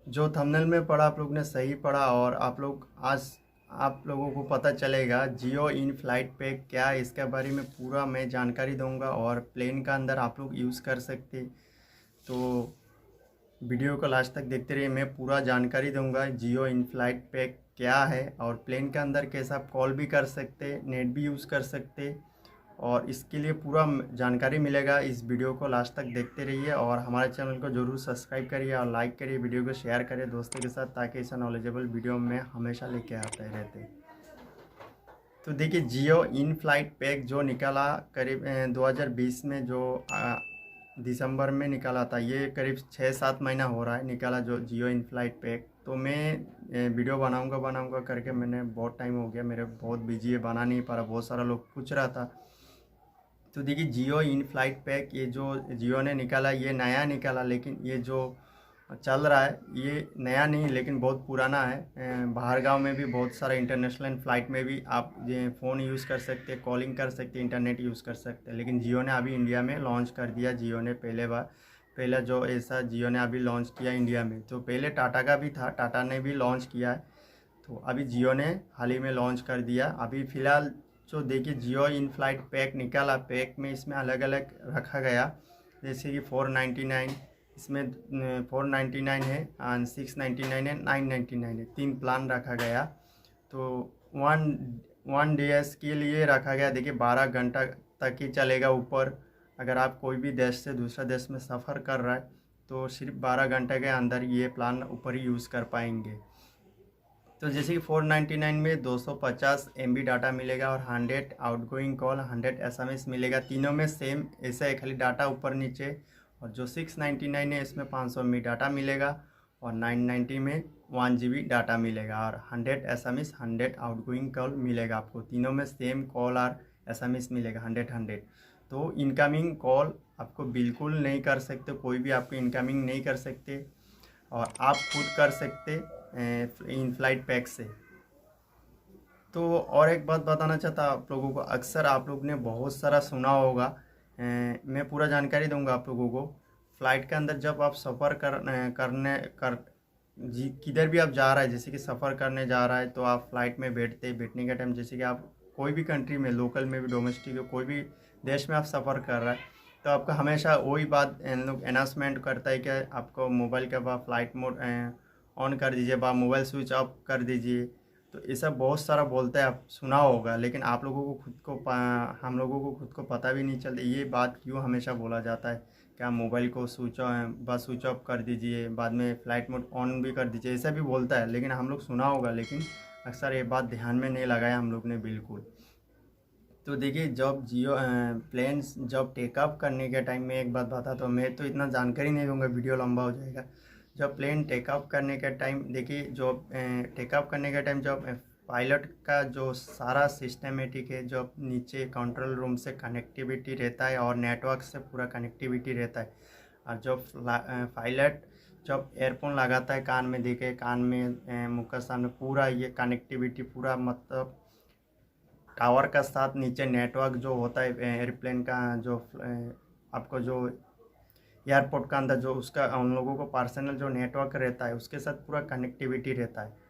जो थंबनेल में पढ़ा आप लोग ने सही पढ़ा। और आप लोग आज आप लोगों को पता चलेगा जियो इन फ्लाइट पे क्या है, इसके बारे में पूरा मैं जानकारी दूंगा। और प्लेन का अंदर आप लोग यूज़ कर सकते, तो वीडियो को लास्ट तक देखते रहिए। मैं पूरा जानकारी दूंगा जियो इन फ्लाइट पैक क्या है और प्लेन के अंदर कैसे आप कॉल भी कर सकते, नेट भी यूज़ कर सकते, और इसके लिए पूरा जानकारी मिलेगा। इस वीडियो को लास्ट तक देखते रहिए और हमारे चैनल को जरूर सब्सक्राइब करिए और लाइक करिए, वीडियो को शेयर करिए दोस्तों के साथ, ताकि ऐसा नॉलेजेबल वीडियो में हमेशा लेके आते रहते। तो देखिए, जियो इन फ्लाइट पैक जो निकाला करीब 2020 में, जो दिसंबर में निकाला था, ये करीब 6-7 महीना हो रहा है निकाला जो जियो इन फ्लाइट पैक। तो मैं वीडियो बनाऊंगा करके मैंने बहुत टाइम हो गया, मेरे बहुत बिजी है, बना नहीं पा रहा, बहुत सारा लोग पूछ रहा था। तो देखिए, जियो इन फ्लाइट पैक ये जो जियो ने निकाला, ये नया निकाला, लेकिन ये जो चल रहा है ये नया नहीं, लेकिन बहुत पुराना है। बाहर गांव में भी बहुत सारा इंटरनेशनल फ़्लाइट में भी आप ये फ़ोन यूज़ कर सकते, कॉलिंग कर सकते, इंटरनेट यूज़ कर सकते। लेकिन जियो ने अभी इंडिया में लॉन्च कर दिया। जियो ने पहला जो ऐसा जियो ने अभी लॉन्च किया इंडिया में। तो पहले टाटा का भी था, टाटा ने भी लॉन्च किया है, तो अभी जियो ने हाल ही में लॉन्च कर दिया। अभी फ़िलहाल जो देखिए, जियो इन फ्लाइट पैक निकाला, पैक में इसमें अलग अलग रखा गया, जैसे कि 499, इसमें 499 है, एंड 699 है, 999 है, 3 प्लान रखा गया। तो वन डेज के लिए रखा गया। देखिए, 12 घंटा तक ही चलेगा ऊपर। अगर आप कोई भी देश से दूसरा देश में सफ़र कर रहा है तो सिर्फ 12 घंटे के अंदर ये प्लान ऊपर ही यूज़ कर पाएंगे। तो जैसे कि 499 में 250 MB डाटा मिलेगा और 100 आउटगोइंग कॉल, 100 SMS मिलेगा। तीनों में सेम ऐसा है, खाली डाटा ऊपर नीचे। और जो 699 है इसमें 500 MB डाटा मिलेगा और 990 में 1 GB डाटा मिलेगा और 100 SMS, 100 आउटगोइंग कॉल मिलेगा आपको। तीनों में सेम कॉल और SMS मिलेगा, 100। तो इनकमिंग कॉल आपको बिल्कुल नहीं कर सकते, कोई भी आपको इनकमिंग नहीं कर सकते, और आप खुद कर सकते इन फ्लाइट पैक से। तो और एक बात बताना चाहता आप लोगों को, अक्सर आप लोग ने बहुत सारा सुना होगा, मैं पूरा जानकारी दूंगा आप लोगों को। फ़्लाइट के अंदर जब आप सफ़र करने कर जी किधर भी आप जा रहा है, जैसे कि सफ़र करने जा रहा है, तो आप फ्लाइट में बैठने के टाइम, जैसे कि आप कोई भी कंट्री में, लोकल में भी, डोमेस्टिक कोई भी देश में आप सफ़र कर रहा है, तो आपका हमेशा वही बात इन लोग अनाउंसमेंट करता है कि आपको मोबाइल के बाद फ़्लाइट मोड ऑन कर दीजिए, बा मोबाइल स्विच ऑफ कर दीजिए। तो ऐसा बहुत सारा बोलता है, आप सुना होगा, लेकिन आप लोगों को हम लोगों को खुद को पता भी नहीं चलता ये बात क्यों हमेशा बोला जाता है कि आप मोबाइल को स्विच ऑफ कर दीजिए, बाद में फ़्लाइट मोड ऑन भी कर दीजिए, ऐसा भी बोलता है। लेकिन हम लोग सुना होगा, लेकिन अक्सर ये बात ध्यान में नहीं लगाया हम लोग ने बिल्कुल। तो देखिए, जब जियो प्लेन जब टेकअप करने के टाइम में एक बात बताता हूँ, मैं तो इतना जानकारी नहीं दूंगा, वीडियो लंबा हो जाएगा। जब प्लेन टेकअप करने के टाइम, देखिए जो टेकअप करने के टाइम जब पायलट का जो सारा सिस्टमेटिक है, जो नीचे कंट्रोल रूम से कनेक्टिविटी रहता है और नेटवर्क से पूरा कनेक्टिविटी रहता है। और जब पायलट जब एयरफोन लगाता है कान में, देखे कान में मुँह का सामने, पूरा ये कनेक्टिविटी पूरा, मतलब टावर का साथ नीचे नेटवर्क जो होता है एयरप्लेन का, जो आपको जो एयरपोर्ट का अंदर जो उसका उन लोगों को पर्सनल जो नेटवर्क रहता है उसके साथ पूरा कनेक्टिविटी रहता है।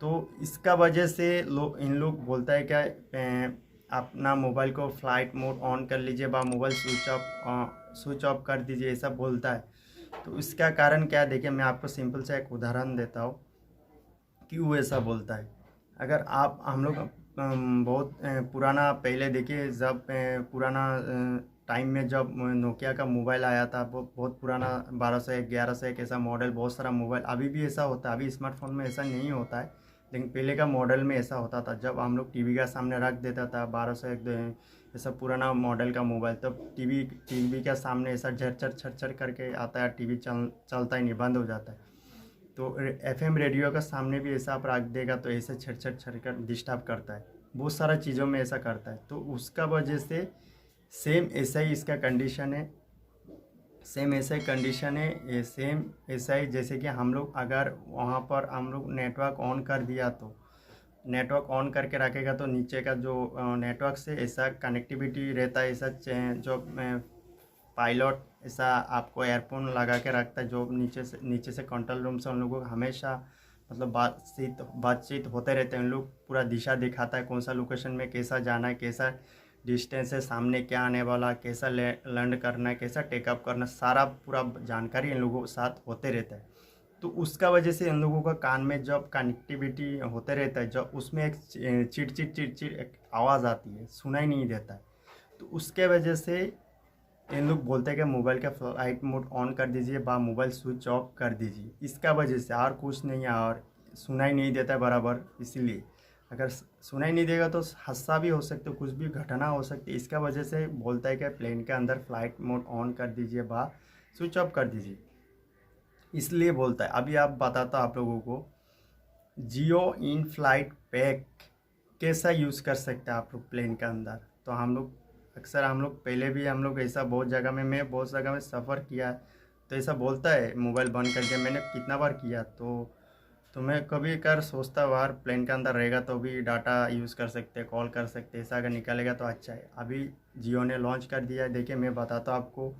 तो इसका वजह से इन लोग बोलता है क्या, अपना मोबाइल को फ्लाइट मोड ऑन कर लीजिए, बा मोबाइल स्विच ऑफ कर दीजिए, ऐसा बोलता है। तो इसका कारण क्या है, देखिए मैं आपको सिंपल से एक उदाहरण देता हूँ कि वो ऐसा बोलता है। अगर आप हम लोग बहुत पुराना पहले देखिए, जब पुराना टाइम में जब नोकिया का मोबाइल आया था, वो बहुत पुराना 1201 1101 ऐसा मॉडल, बहुत सारा मोबाइल, अभी भी ऐसा होता है, अभी स्मार्टफोन में ऐसा नहीं होता है, लेकिन पहले का मॉडल में ऐसा होता था। जब हम लोग टीवी का सामने रख देता था 1201 ऐसा पुराना मॉडल का मोबाइल, तब टीवी के सामने ऐसा झरझर छरछर करके आता है, टीवी चलता ही नहीं, बंद हो जाता है। तो FM रेडियो का सामने भी ऐसा आप रख देगा तो ऐसे छट छट कर डिस्टर्ब करता है, बहुत सारा चीज़ों में ऐसा करता है। तो उसका वजह से सेम ऐसा ही इसका कंडीशन है, सेम ऐसा ही कंडीशन है, ये सेम ऐसा ही, जैसे कि हम लोग अगर वहाँ पर हम लोग नेटवर्क ऑन कर दिया, तो नेटवर्क ऑन करके रखेगा तो नीचे का जो नेटवर्क से ऐसा कनेक्टिविटी रहता है, ऐसा जो पायलट ऐसा आपको एयरफोन लगा के रखता है, जो नीचे से कंट्रोल रूम से उन लोगों को हमेशा मतलब बातचीत होते रहते हैं। उन लोग पूरा दिशा दिखाता है, कौन सा लोकेशन में कैसा जाना है, कैसा डिस्टेंस है, सामने क्या आने वाला, कैसा लैंड करना है, कैसा टेकअप करना, सारा पूरा जानकारी इन लोगों के साथ होते रहता है। तो उसका वजह से इन लोगों का कान में जब कनेक्टिविटी होते रहता है, जब उसमें एक चिड़चिड़ एक आवाज़ आती है, सुनाई नहीं देता है। तो उसके वजह से इन लोग बोलते हैं कि मोबाइल का फ्लाइट मोड ऑन कर दीजिए, मोबाइल स्विच ऑफ कर दीजिए। इसका वजह से और कुछ नहीं है, और सुनाई नहीं देता है बराबर। इसीलिए अगर सुनाई नहीं देगा तो हादसा भी हो सकता है, कुछ भी घटना हो सकती है। इसका वजह से बोलता है कि प्लेन के अंदर फ्लाइट मोड ऑन कर दीजिए, स्विच ऑफ कर दीजिए, इसलिए बोलता है। अभी आप बताता आप लोगों को जियो इन फ्लाइट पैक कैसा यूज़ कर सकते हैं आप लोग प्लेन के अंदर। तो हम लोग पहले भी हम लोग ऐसा बहुत जगह में, मैं बहुत जगह में सफ़र किया है, तो ऐसा बोलता है मोबाइल बंद करके। मैंने कितना बार किया, तो मैं कभी कर सोचता हूँ यार प्लेन के अंदर रहेगा तो भी डाटा यूज़ कर सकते, कॉल कर सकते, ऐसा अगर निकलेगा तो अच्छा है। अभी जियो ने लॉन्च कर दिया है। देखिए मैं बताता हूँ आपको,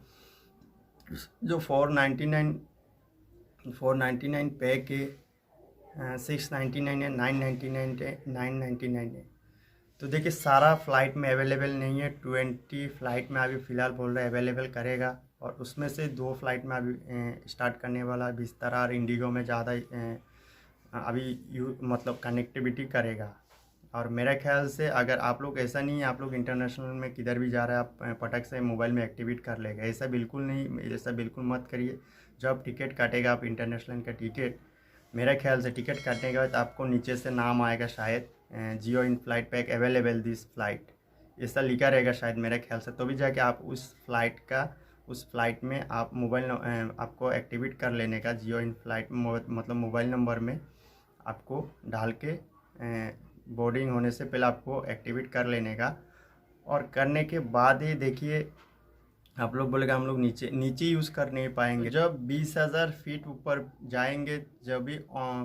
जो 499 पे के 699 है, 999 है। तो देखिए सारा फ्लाइट में अवेलेबल नहीं है, 20 फ्लाइट में अभी फ़िलहाल बोल रहा है अवेलेबल करेगा, और उसमें से 2 फ्लाइट में अभी स्टार्ट करने वाला है। विस्तारा और इंडिगो में ज़्यादा अभी मतलब कनेक्टिविटी करेगा। और मेरे ख्याल से अगर आप लोग, ऐसा नहीं है आप लोग इंटरनेशनल में किधर भी जा रहे हैं आप पटक से मोबाइल में एक्टिवेट कर लेगा, ऐसा बिल्कुल नहीं, ऐसा बिल्कुल मत करिए। जब टिकट काटेगा आप इंटरनेशनल का टिकट, मेरे ख्याल से टिकट काटने के बाद आपको नीचे से नाम आएगा शायद Jio in flight pack available this flight, ऐसा लिखा रहेगा शायद मेरे ख्याल से। तो भी जाके आप उस फ्लाइट में आप मोबाइल आपको एक्टिवेट कर लेने का, जियो इन फ्लाइट मतलब मोबाइल नंबर में आपको डाल के बोर्डिंग होने से पहले आपको एक्टिवेट कर लेने का। और करने के बाद ही देखिए आप लोग बोलेगा हम लोग नीचे यूज़ कर नहीं पाएंगे। जब 20,000 फीट ऊपर जाएंगे, जब भी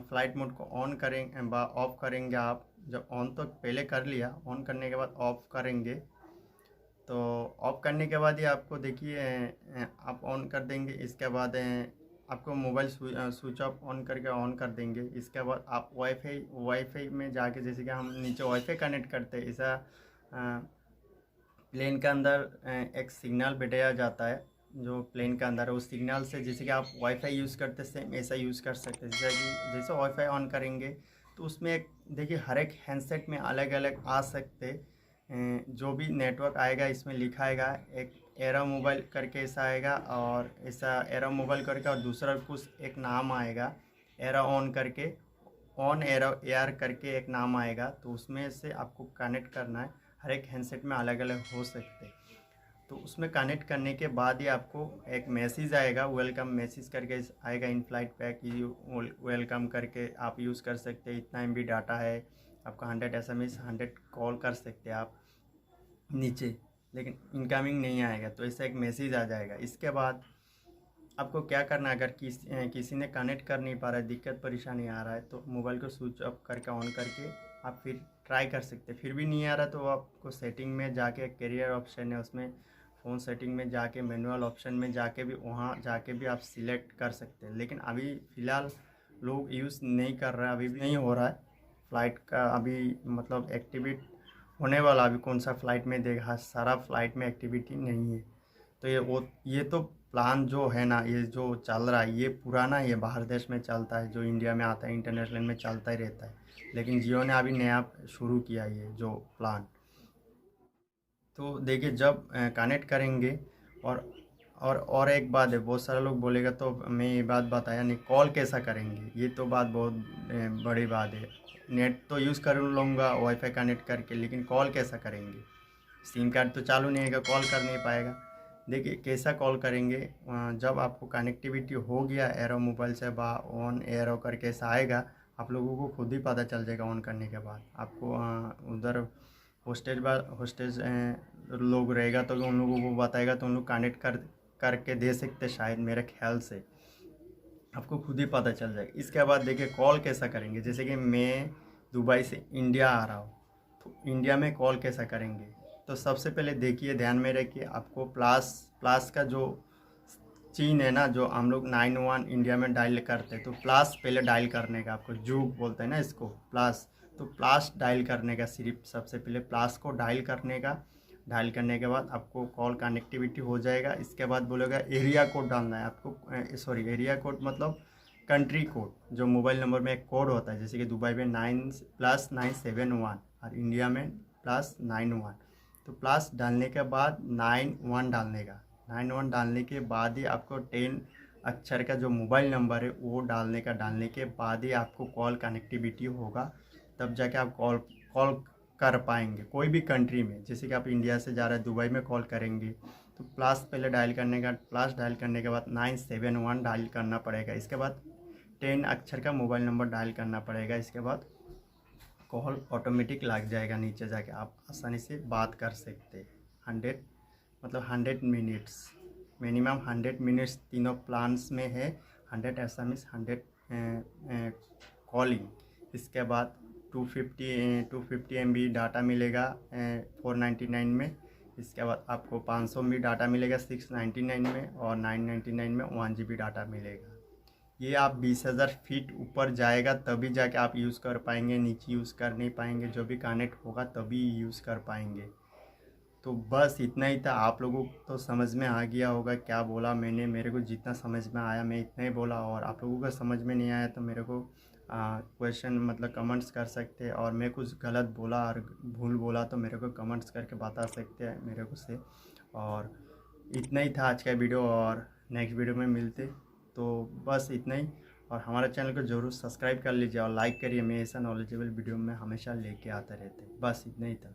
फ्लाइट मोड को ऑन करेंगे ऑफ करेंगे आप, जब ऑन तो पहले कर लिया, ऑन करने के बाद ऑफ करेंगे, तो ऑफ करने के बाद ही आपको देखिए आप ऑन कर देंगे। इसके बाद आपको मोबाइल स्विच ऑफ ऑन करके ऑन कर देंगे। इसके बाद आप वाईफाई में जाके, जैसे कि हम नीचे वाईफाई कनेक्ट करते हैं, ऐसा प्लेन के अंदर एक सिग्नल भेजा जाता है जो प्लेन के अंदर है। उस सिग्नल से जैसे कि आप वाईफाई यूज़ करते सेम ऐसा यूज़ कर सकते हैं। जैसे वाईफाई ऑन करेंगे तो उसमें एक देखिए हर एक हैंडसेट में अलग अलग आ सकते जो भी नेटवर्क आएगा इसमें लिखा आएगा। एक एरो मोबाइल करके ऐसा आएगा, और ऐसा एरो मोबाइल करके, और दूसरा कुछ एक नाम आएगा एरो ऑन करके, ऑन एरो एयर करके एक नाम आएगा। तो उसमें से आपको कनेक्ट करना है। हर एक हैंडसेट में अलग अलग हो सकते, तो उसमें कनेक्ट करने के बाद ही आपको एक मैसेज आएगा, वेलकम मैसेज करके आएगा, इन फ्लाइट पैक वेलकम करके आप यूज़ कर सकते हैं। इतना MB डाटा है आपका, 100 SMS 100 कॉल कर सकते हैं आप नीचे, लेकिन इनकमिंग नहीं आएगा। तो ऐसा एक मैसेज आ जाएगा। इसके बाद आपको क्या करना है, अगर किसी ने कनेक्ट कर नहीं पा रहा है, दिक्कत परेशानी आ रहा है, तो मोबाइल को स्विच ऑफ करके ऑन करके आप फिर ट्राई कर सकते हैं। फिर भी नहीं आ रहा तो आपको सेटिंग में जाके, कैरियर ऑप्शन है उसमें, फ़ोन सेटिंग में जाके, मैनुअल ऑप्शन में जाके भी, वहाँ जाके भी आप सिलेक्ट कर सकते हैं। लेकिन अभी फ़िलहाल लोग यूज़ नहीं कर रहा है, अभी भी नहीं हो रहा है फ़्लाइट का अभी मतलब एक्टिवेट होने वाला। अभी कौन सा फ़्लाइट में देखा, सारा फ़्लाइट में एक्टिविटी नहीं है। तो ये तो प्लान जो है ना, ये जो चल रहा है ये पुराना, ये बाहर देश में चलता है, जो इंडिया में आता है इंटरनेशनल में चलता ही रहता है। लेकिन जियो ने अभी नया शुरू किया ये जो प्लान। तो देखिए जब कनेक्ट करेंगे, और एक बात है, बहुत सारे लोग बोलेगा तो मैं ये बात बताया नहीं, कॉल कैसा करेंगे, ये तो बात बहुत बड़ी बात है। नेट तो यूज़ कर लूँगा वाईफाई कनेक्ट करके, लेकिन कॉल कैसा करेंगे, सिम कार्ड तो चालू नहीं है, कॉल कर नहीं पाएगा। देखिए कैसा कॉल करेंगे, जब आपको कनेक्टिविटी हो गया एरो मोबाइल से ऑन एरो करके ऐसा आएगा, आप लोगों को खुद ही पता चल जाएगा। ऑन करने के बाद आपको उधर होस्टेज लोग रहेगा तो उन लोगों को बताएगा, तो उन लोग कनेक्ट करके दे सकते शायद, मेरे ख्याल से आपको खुद ही पता चल जाएगा। इसके बाद देखिए कॉल कैसा करेंगे, जैसे कि मैं दुबई से इंडिया आ रहा हूँ, तो इंडिया में कॉल कैसा करेंगे। तो सबसे पहले देखिए ध्यान में रखिए, आपको प्लस का जो चीन है ना, जो हम लोग 91 इंडिया में डायल करते हैं, तो प्लस पहले डायल करने का, आपको जूक बोलते हैं ना इसको, प्लस। तो प्लस डायल करने का, सिर्फ सबसे पहले प्लस को डायल करने का। डायल करने के बाद आपको कॉल कनेक्टिविटी हो जाएगा। इसके बाद बोलेगा एरिया कोड डालना है आपको, सॉरी एरिया कोड मतलब कंट्री कोड, जो मोबाइल नंबर में एक कोड होता है, जैसे कि दुबई में 9+971 और इंडिया में +91। तो प्लस डालने के बाद 91 डालने का। 91 डालने के बाद ही आपको 10 अक्षर का जो मोबाइल नंबर है वो डालने का। डालने के बाद ही आपको कॉल कनेक्टिविटी होगा, तब जाके आप कॉल कर पाएंगे कोई भी कंट्री में। जैसे कि आप इंडिया से जा रहे हैं, दुबई में कॉल करेंगे तो प्लस पहले डायल करने का। प्लस डायल करने के बाद 971 डायल करना पड़ेगा। इसके बाद 10 अक्षर का मोबाइल नंबर डायल करना पड़ेगा। इसके बाद कॉल ऑटोमेटिक लग जाएगा, नीचे जाके आप आसानी से बात कर सकते हैं। 100 मिनट्स, मिनिमम 100 मिनट्स तीनों प्लान्स में है। 100 SMS, 100 कॉलिंग। इसके बाद 250 MB डाटा मिलेगा 499 में। इसके बाद आपको 500 MB डाटा मिलेगा 699 में, और 999 में 1 GB डाटा मिलेगा। ये आप 20,000 फीट ऊपर जाएगा तभी जाके आप यूज़ कर पाएंगे, नीचे यूज़ कर नहीं पाएंगे। जो भी कनेक्ट होगा तभी यूज़ कर पाएंगे। तो बस इतना ही था। आप लोगों को तो समझ में आ गया होगा क्या बोला मैंने। मेरे को जितना समझ में आया मैं इतना ही बोला, और आप लोगों को समझ में नहीं आया तो मेरे को क्वेश्चन मतलब कमेंट्स कर सकते हैं। और मैं कुछ गलत बोला और भूल बोला तो मेरे को कमेंट्स करके बता सकते हैं मेरे को से। और इतना ही था आज का वीडियो, और नेक्स्ट वीडियो में मिलते। तो बस इतना ही। और हमारे चैनल को ज़रूर सब्सक्राइब कर लीजिए और लाइक करिए। मैं ऐसा नॉलेजेबल वीडियो में हमेशा लेके आता रहते। बस इतना ही था।